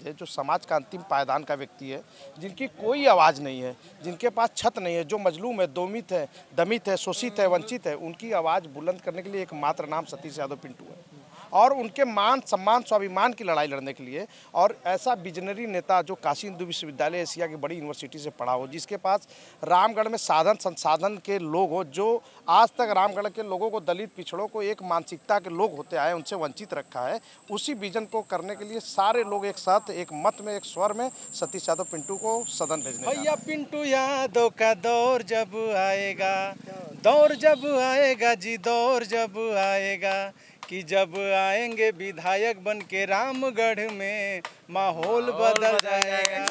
है, जो समाज का अंतिम पायदान का व्यक्ति है, जिनकी कोई आवाज़ नहीं है, जिनके पास छत नहीं है, जो मजलूम है, दमित है, शोषित है, वंचित है, उनकी आवाज़ बुलंद करने के लिए एकमात्र नाम सतीश यादव पिंटू है। और उनके मान सम्मान स्वाभिमान की लड़ाई लड़ने के लिए, और ऐसा विजनरी नेता जो काशी हिंदू विश्वविद्यालय एशिया की बड़ी यूनिवर्सिटी से पढ़ा हो, जिसके पास रामगढ़ में साधन संसाधन के लोग हो, जो आज तक रामगढ़ के लोगों को, दलित पिछड़ों को एक मानसिकता के लोग होते आए, उनसे वंचित रखा है। उसी विजन को करने के लिए सारे लोग एक साथ, एक मत में, एक स्वर में सतीश यादव पिंटू को सदन भेजने जा रहे हैं। भैया पिंटू यादव का दौर जब आएगा, दौर जब आएगा जी, दौर जब आएगा कि जब आएंगे विधायक बन के रामगढ़ में माहौल बदल जाएगा।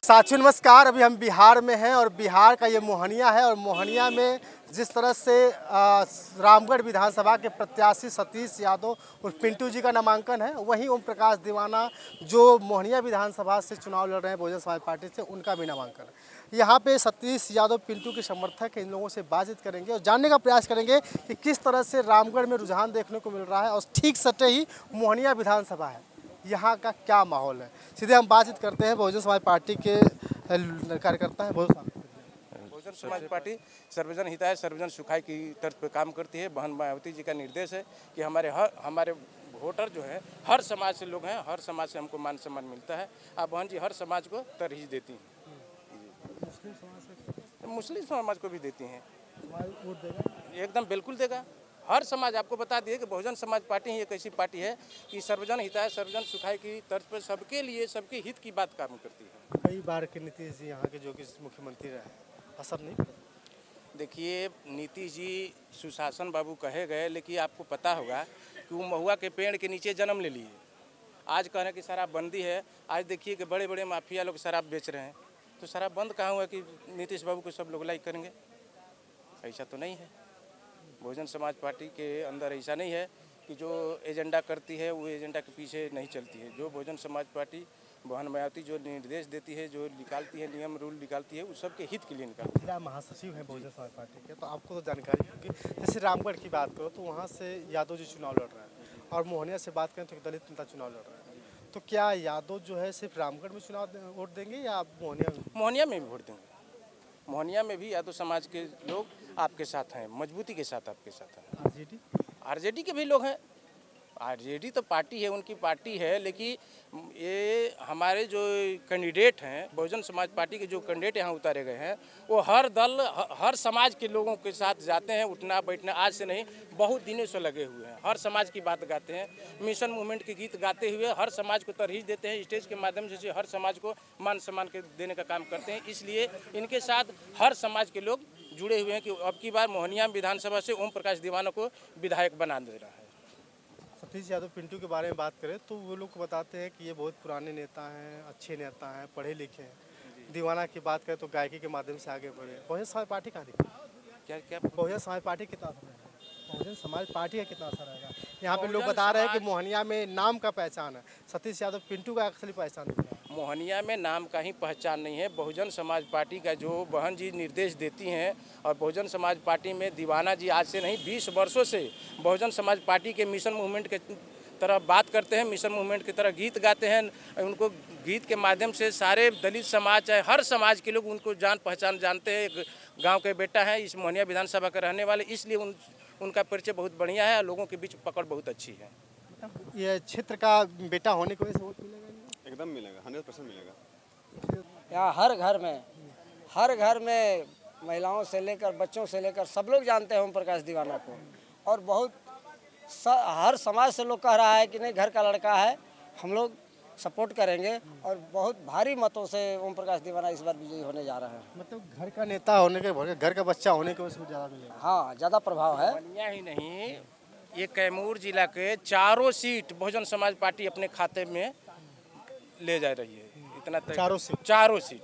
साथियों नमस्कार। अभी हम बिहार में हैं और बिहार का ये मोहनिया है और मोहनिया में जिस तरह से रामगढ़ विधानसभा के प्रत्याशी सतीश यादव और पिंटू जी का नामांकन है, वहीं ओम प्रकाश दीवाना जो मोहनिया विधानसभा से चुनाव लड़ रहे हैं बहुजन समाज पार्टी से, उनका भी नामांकन है। यहाँ पे सतीश यादव पिंटू के समर्थक इन लोगों से बातचीत करेंगे और जानने का प्रयास करेंगे कि किस तरह से रामगढ़ में रुझान देखने को मिल रहा है और ठीक सटे ही मोहनिया विधानसभा है, यहाँ का क्या माहौल है। सीधे हम बातचीत करते हैं बहुजन समाज पार्टी के कार्यकर्ता हैं। बहुजन समाज पार्टी सर्वजन हिताय सर्वजन सुखाय की तर्ज पर काम करती है। बहन मायावती जी का निर्देश है कि हमारे वोटर जो है हर समाज से लोग हैं, हर समाज से हमको मान सम्मान मिलता है। आप बहन जी हर समाज को तरजीह देती हैं, मुस्लिम समाज को भी देती हैं, एकदम बिल्कुल देगा। हर समाज, आपको बता दिए कि बहुजन समाज पार्टी ही एक ऐसी पार्टी है कि सर्वजन हिताय सर्वजन सुखाय की तर्ज पर सबके लिए, सबके हित की बात काम करती है। कई बार के नीतीश जी यहाँ के जो कि मुख्यमंत्री रहे, असर नहीं। देखिए, नीतीश जी सुशासन बाबू कहे गए, लेकिन आपको पता होगा कि वो महुआ के पेड़ के नीचे जन्म ले लिए। आज कह रहे हैं कि शराबबंदी है, आज देखिए कि बड़े बड़े माफिया लोग शराब बेच रहे हैं, तो शराब बंद कहाँ हुआ कि नीतीश बाबू को सब लोग लाइक करेंगे? ऐसा तो नहीं है। बहुजन समाज पार्टी के अंदर ऐसा नहीं है कि जो एजेंडा करती है वो एजेंडा के पीछे नहीं चलती है। जो बहुजन समाज पार्टी बहन मायावती जो निर्देश देती है, जो निकालती है, नियम रूल निकालती है, वो सबके हित के लिए निकालती है। जिला महासचिव है बहुजन समाज पार्टी के, तो आपको तो जानकारी होगी। जैसे रामगढ़ की बात करो तो वहाँ से यादव जी चुनाव लड़ रहे हैं और मोहनिया से बात करें तो एक दलित नेता चुनाव लड़ रहे हैं। तो क्या यादव जो है सिर्फ रामगढ़ में चुनाव वोट देंगे या आप मोहनिया में? मोहनिया में भी वोट देंगे। मोहनिया में भी यादव समाज के लोग आपके साथ हैं, मजबूती के साथ आपके साथ हैं। आरजेडी के भी लोग हैं। आरजेडी तो पार्टी है, उनकी पार्टी है, लेकिन ये हमारे जो कैंडिडेट हैं, बहुजन समाज पार्टी के जो कैंडिडेट यहाँ उतारे गए हैं, वो हर दल, हर समाज के लोगों के साथ जाते हैं। उठना बैठना आज से नहीं, बहुत दिनों से लगे हुए हैं। हर समाज की बात गाते हैं, मिशन मूवमेंट के गीत गाते हुए हर समाज को तरजीह देते हैं। स्टेज के माध्यम से हर समाज को मान सम्मान के देने का काम करते हैं। इसलिए इनके साथ हर समाज के लोग जुड़े हुए हैं कि अब की बार मोहनिया विधानसभा से ओम प्रकाश दीवाना को विधायक बना दे रहा है। सतीश यादव पिंटू के बारे में बात करें तो वो लोग बताते हैं कि ये बहुत पुराने नेता हैं, अच्छे नेता हैं, पढ़े लिखे हैं। दीवाना की बात करें तो गायकी के माध्यम से आगे बढ़े। बहुजन समाज पार्टी कहाँ दिखती? क्या बहुजन समाज पार्टी कितना असर रहेगा? बहुजन समाज पार्टी का कितना असर रहेगा? यहाँ पे लोग बता रहे हैं कि मोहनिया में नाम का पहचान है, सतीश यादव पिंटू का असली पहचान है। मोहनिया में नाम का ही पहचान नहीं है। बहुजन समाज पार्टी का जो बहन जी निर्देश देती हैं, और बहुजन समाज पार्टी में दीवाना जी आज से नहीं 20 वर्षों से बहुजन समाज पार्टी के मिशन मूवमेंट के तरह बात करते हैं, मिशन मूवमेंट की तरह गीत गाते हैं। उनको गीत के माध्यम से सारे दलित समाज, चाहे हर समाज के लोग उनको जान पहचान जानते हैं। एक गाँव के बेटा है, इस मोहनिया विधानसभा के रहने वाले, इसलिए उनका परिचय बहुत बढ़िया है और लोगों के बीच पकड़ बहुत अच्छी है। ये क्षेत्र का बेटा होने की वजह से वोट मिलेगा? एकदम मिलेगा, 100% मिलेगा। यहाँ हर घर में महिलाओं से लेकर बच्चों से लेकर सब लोग जानते हैं ओम प्रकाश दीवाना को, और बहुत हर समाज से लोग कह रहा है कि नहीं, घर का लड़का है, हम लोग सपोर्ट करेंगे और बहुत भारी मतों से ओम प्रकाश दीवाना इस बार विजयी होने जा रहा है। मतलब घर का नेता होने के, घर का बच्चा होने की वजह से ज़्यादा मिलेगा। हाँ, ज़्यादा प्रभाव है। मोहनिया ही नहीं, ये कैमूर जिला के चारों सीट बहुजन समाज पार्टी अपने खाते में ले जा रही है। इतना चारों सीट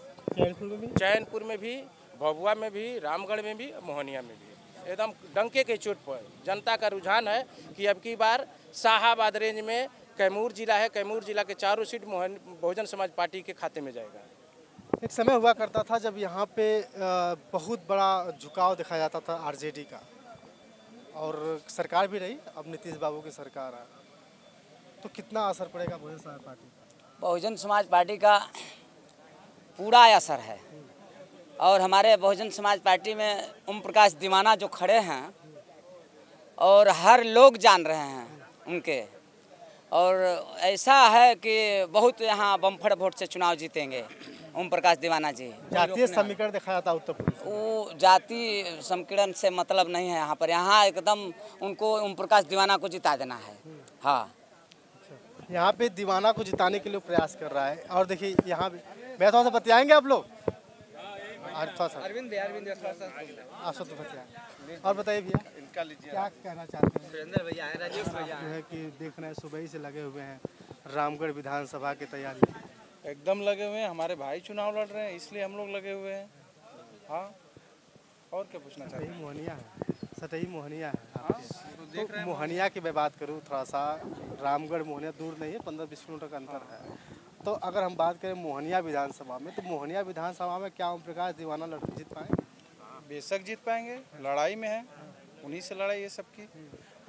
चैनपुर में भी, भभुआ में भी, रामगढ़ में भी, मोहनिया में भी, एकदम डंके के चोट पर जनता का रुझान है कि अब की बार शाहाबाद रेंज में कैमूर जिला है, कैमूर जिला के चारों सीट बहुजन समाज पार्टी के खाते में जाएगा। एक समय हुआ करता था जब यहाँ पे बहुत बड़ा झुकाव दिखाया जाता था आरजेडी का, और सरकार भी रही, अब नीतीश बाबू की सरकार है। तो कितना असर पड़ेगा बहुजन समाज पार्टी का? बहुजन समाज पार्टी का पूरा असर है। और हमारे बहुजन समाज पार्टी में ओम प्रकाश दीवाना जो खड़े हैं और हर लोग जान रहे हैं उनके, और ऐसा है कि बहुत यहाँ बम्फर वोट से चुनाव जीतेंगे ओम प्रकाश दीवाना जी। जातीय समीकरण देखा जाता है उत्तर प्रदेश में। वो जाति समीकरण से मतलब नहीं है यहाँ पर। यहाँ एकदम उनको ओम प्रकाश दीवाना को जिता देना है। हाँ, यहाँ पे दीवाना को जिताने के लिए प्रयास कर रहा है। और देखिए यहाँ भी मैं थोड़ा सा बतियाएंगे आप लोग, थोड़ा सा आप सब तो बतियाएं। और बताइए भैया, इनका लीजिए। क्या कहना चाहते हैं? जो है कि देख रहे हैं सुबह ही से लगे हुए हैं रामगढ़ विधानसभा की तैयारी। एकदम लगे हुए हैं, हमारे भाई चुनाव लड़ रहे हैं इसलिए हम लोग लगे हुए हैं। हाँ, और क्या पूछना चाहते सटही मोहनिया है, सटही मोहनिया है आपके। तो मोहनिया की मैं बात करूँ, थोड़ा सा रामगढ़ मोहनिया दूर नहीं है, 15-20 किलोमीटर का अंतर है। तो अगर हम बात करें मोहनिया विधानसभा में, तो मोहनिया विधानसभा में क्या ओम प्रकाश दीवाना जीत पाए? बेशक जीत पाएंगे, लड़ाई में है, उन्हीं से लड़ाई है सबकी।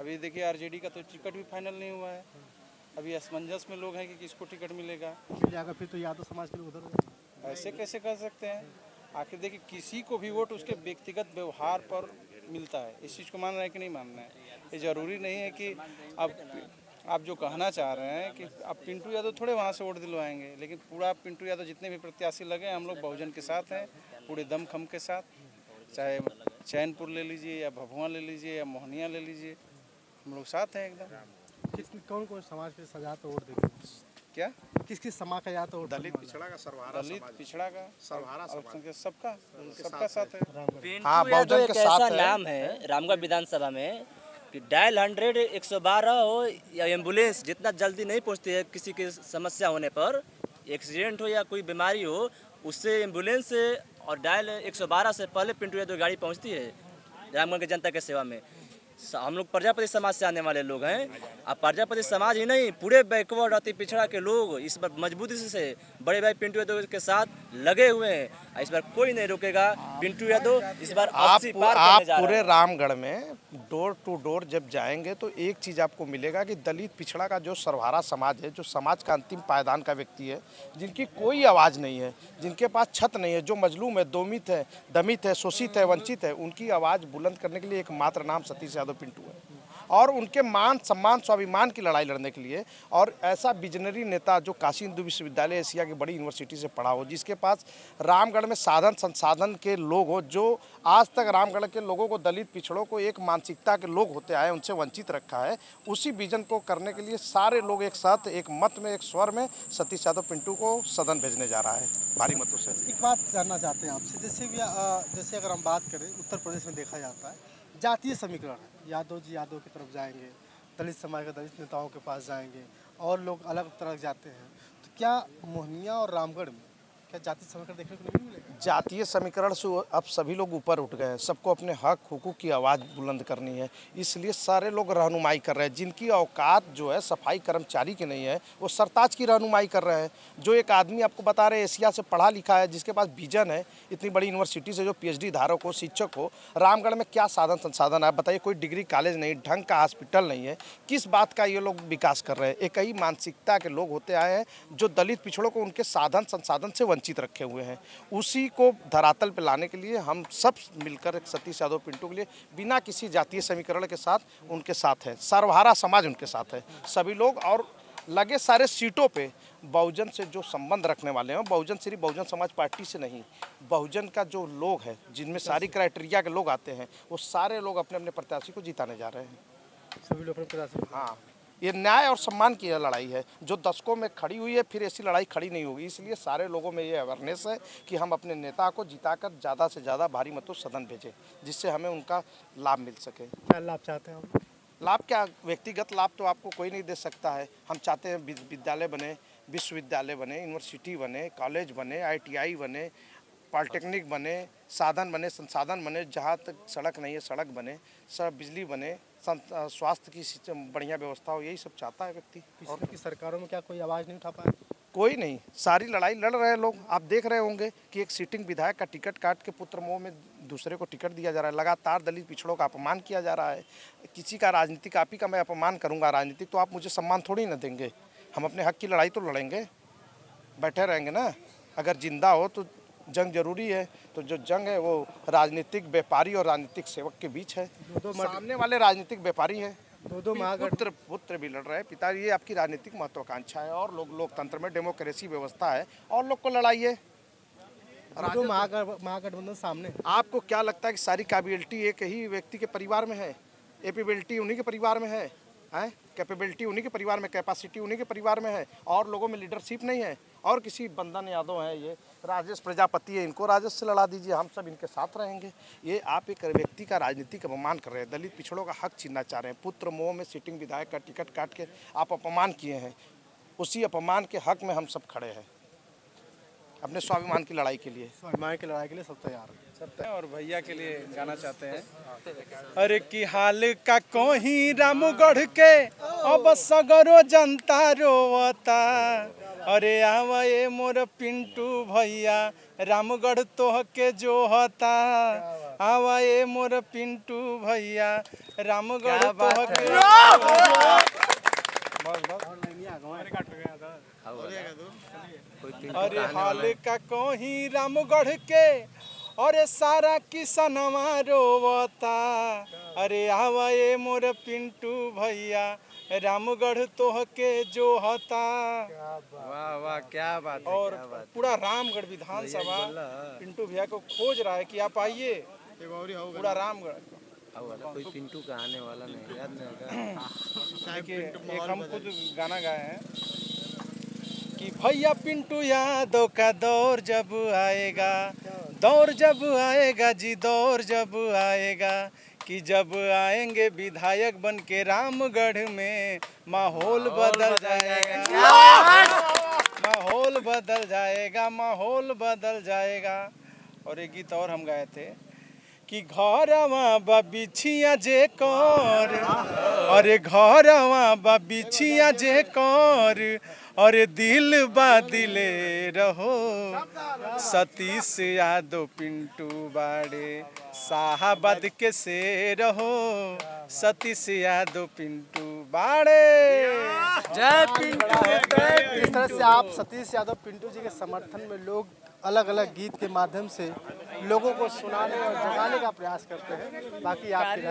अभी देखिए आरजेडी का तो टिकट भी फाइनल नहीं हुआ है, अभी असमंजस में लोग हैं कि किसको टिकट मिलेगा। मिल जाएगा फिर तो यादव समाज के लोग उधर हो जाएंगे। ऐसे कैसे कर सकते हैं? आखिर देखिए किसी को भी वोट उसके व्यक्तिगत व्यवहार पर मिलता है। इस चीज़ को मानना है कि नहीं मानना है, ये ज़रूरी नहीं है कि अब आप जो कहना चाह रहे हैं कि आप पिंटू यादव थोड़े वहाँ से वोट दिलवाएंगे, लेकिन पूरा पिंटू यादव जितने भी प्रत्याशी लगे हम लोग बहुजन के साथ हैं, पूरे दमखम के साथ। चाहे चैनपुर ले लीजिए या भभुआ ले लीजिए या मोहनिया ले लीजिए, हम लोग साथ हैं एकदम। कौन कौन समाज के सजा तो वोट देंगे? क्या किस किस समाज का या तो वोट? दलित पिछड़ा का सर्वहारा दलित समाज, पिछड़ा का सर्वहारा समाज। अल्पसंख्यक सबका साथ है। हाँ, पिंटू यादव बहुजन एक के साथ ऐसा है। नाम है रामगढ़ विधानसभा में कि डायल 100 112 हो या एम्बुलेंस जितना जल्दी नहीं पहुंचती है किसी की समस्या होने पर, एक्सीडेंट हो या कोई बीमारी हो, उससे एम्बुलेंस से और डायल 112 से पहले पिंटू यादव गाड़ी पहुंचती है रामगढ़ की जनता के सेवा में। हम लोग प्रजापति समाज से आने वाले लोग हैं। अब प्रजापति समाज ही नहीं, पूरे बैकवर्ड अति पिछड़ा के लोग इस बार मजबूती से बड़े भाई पिंटू यादव के साथ लगे हुए हैं। इस बार कोई नहीं रोकेगा। पिंटू यादव इस बार 80 पार आप करने जा पूरे रहा है। रामगढ़ में डोर टू डोर जब जाएंगे तो एक चीज़ आपको मिलेगा कि दलित पिछड़ा का जो सर्वहारा समाज है, जो समाज का अंतिम पायदान का व्यक्ति है, जिनकी कोई आवाज़ नहीं है, जिनके पास छत नहीं है, जो मजलूम है, दोमित है, दमित है, शोषित है, वंचित है, उनकी आवाज़ बुलंद करने के लिए एकमात्र नाम सतीश यादव पिंटू है। और उनके मान सम्मान स्वाभिमान की लड़ाई लड़ने के लिए, और ऐसा विजनरी नेता जो काशी हिंदू विश्वविद्यालय एशिया की बड़ी यूनिवर्सिटी से पढ़ा हो, जिसके पास रामगढ़ में साधन संसाधन के लोग हो, जो आज तक रामगढ़ के लोगों को, दलित पिछड़ों को एक मानसिकता के लोग होते आए उनसे वंचित रखा है, उसी विजन को करने के लिए सारे लोग एक साथ, एक मत में, एक स्वर में सतीश यादव पिंटू को सदन भेजने जा रहा है भारी मतों से। एक बात जानना चाहते हैं आपसे, जैसे अगर हम बात करें उत्तर प्रदेश में देखा जाता है जातीय समीकरण है, यादव जी यादव की तरफ जाएंगे, दलित समाज के दलित नेताओं के पास जाएंगे और लोग अलग तरफ जाते हैं। तो क्या मोहनिया और रामगढ़ में क्या जातीय समीकरण देखने को नहीं मिलेगा? जातीय समीकरण से अब सभी लोग ऊपर उठ गए हैं, सबको अपने हक हुकूक की आवाज़ बुलंद करनी है, इसलिए सारे लोग रहनुमाई कर रहे हैं। जिनकी औकात जो है सफाई कर्मचारी की नहीं है, वो सरताज की रहनुमाई कर रहे हैं। जो एक आदमी आपको बता रहे हैं एशिया से पढ़ा लिखा है, जिसके पास विजन है, इतनी बड़ी यूनिवर्सिटी से जो PhD धारक हो, शिक्षक हो, रामगढ़ में क्या साधन संसाधन है बताइए? कोई डिग्री कॉलेज नहीं, ढंग का हॉस्पिटल नहीं है, किस बात का ये लोग विकास कर रहे हैं? एक ही मानसिकता के लोग होते आए हैं जो दलित पिछड़ों को उनके साधन संसाधन से वंचित रखे हुए हैं। उसी को धरातल पे लाने के लिए हम सब मिलकर एक सतीश यादव पिंटू के लिए बिना किसी जातीय समीकरण के साथ उनके साथ है, सर्वहारा समाज उनके साथ है सभी लोग। और लगे सारे सीटों पे बहुजन से जो संबंध रखने वाले हैं, बहुजन सिर्फ बहुजन समाज पार्टी से नहीं, बहुजन का जो लोग है, जिनमें सारी क्राइटेरिया के लोग आते हैं, वो सारे लोग अपने अपने प्रत्याशी को जिताने जा रहे हैं। सभी लोग अपने प्रयास। हाँ, ये न्याय और सम्मान की लड़ाई है जो दशकों में खड़ी हुई है, फिर ऐसी लड़ाई खड़ी नहीं होगी। इसलिए सारे लोगों में ये अवेयरनेस है कि हम अपने नेता को जिताकर ज़्यादा से ज़्यादा भारी मतों सदन भेजें, जिससे हमें उनका लाभ मिल सके। क्या लाभ चाहते हैं आप? लाभ क्या, व्यक्तिगत लाभ तो आपको कोई नहीं दे सकता है। हम चाहते हैं विद्यालय बने, विश्वविद्यालय बने, यूनिवर्सिटी बने, कॉलेज बने, ITI बने, पॉलिटेक्निक बने, साधन बने, संसाधन बने, जहाँ तक सड़क नहीं है सड़क बने, सब बिजली बने, स्वास्थ्य की बढ़िया व्यवस्था हो, यही सब चाहता है व्यक्ति। पिछले की सरकारों में क्या कोई आवाज़ नहीं उठा पाया? कोई नहीं, सारी लड़ाई लड़ रहे हैं लोग। आप देख रहे होंगे कि एक सिटिंग विधायक का टिकट काट के पुत्र मोह में दूसरे को टिकट दिया जा रहा है, लगातार दलित पिछड़ों का अपमान किया जा रहा है। किसी का राजनीतिक, आप ही का मैं अपमान करूंगा राजनीतिक, तो आप मुझे सम्मान थोड़ी ना देंगे। हम अपने हक की लड़ाई तो लड़ेंगे, बैठे रहेंगे ना। अगर जिंदा हो तो जंग जरूरी है, तो जो जंग है वो राजनीतिक व्यापारी और राजनीतिक सेवक के बीच है। सामने वाले राजनीतिक व्यापारी है, दो पुत्र भी लड़ रहे हैं, पिता, ये आपकी राजनीतिक महत्वाकांक्षा है। और लोग, लोकतंत्र में डेमोक्रेसी व्यवस्था है, और लोग को लड़ाइए। महागठबंधन सामने। आपको क्या लगता है कि सारी कैपेबिलिटी एक ही व्यक्ति के परिवार में है? एपिबिलिटी उन्हीं के परिवार में है, कैपेबिलिटी उन्हीं के परिवार में, कैपेसिटी उन्हीं के परिवार में है, और लोगों में लीडरशिप नहीं है। और किसी बंदन यादव है, ये राजेश प्रजापति है, इनको राजेश से लड़ा दीजिए, हम सब इनके साथ रहेंगे। ये आप एक व्यक्ति का राजनीतिक अपमान कर रहे हैं, दलित पिछड़ों का हक छीनना चाह रहे हैं। पुत्र मोह में सिटिंग विधायक का टिकट काट के आप अपमान किए हैं। उसी अपमान के हक में हम सब खड़े हैं, अपने स्वाभिमान की लड़ाई के लिए। स्वाभिमान की लड़ाई के लिए सब तैयार है। और भैया के लिए गाना चाहते हैं। अरे की हाल का कोही रामगढ़ के अब सगरो जनता रोवता। अरे आवे मोर पिंटू भैया रामगढ़ तोह के जोहता। आवे मोर पिंटू भैया रामगढ़ तोह के। अरे हाल का कोही रामगढ़ के अरे सारा किसनवा रोवता। अरे आवे मोर पिंटू भैया रामगढ़ तोह के जोहता। वाह वाह, क्या बात है। और पूरा रामगढ़ विधानसभा पिंटू भैया को खोज रहा है कि आप आइए। पूरा रामगढ़ कोई पिंटू का आने वाला नहीं, याद नहीं। देखिए, एक हम खुद गाना गाए हैं कि भैया पिंटू यादव का दौर जब आएगा, दौर जब आएगा जी, दौर जब आएगा कि जब आएंगे विधायक बन के रामगढ़ में माहौल बदल जाएगा। माहौल बदल जाएगा, माहौल बदल जाएगा। और एक गीत और हम गाए थे कि घरवा बा बिछिया जे कर, अरे घरवा बा बिछिया जे कर, अरे दिल बा दिले रहो। सतीश यादव पिंटू बाड़े शाहाबाद के से रहो। सतीश यादव पिंटू बाड़े। जय पिंटू। इस तरह से आप सतीश यादव पिंटू जी के समर्थन में लोग अलग अलग गीत के माध्यम से लोगों को सुनाने और जगाने का प्रयास करते हैं। बाकी आपकी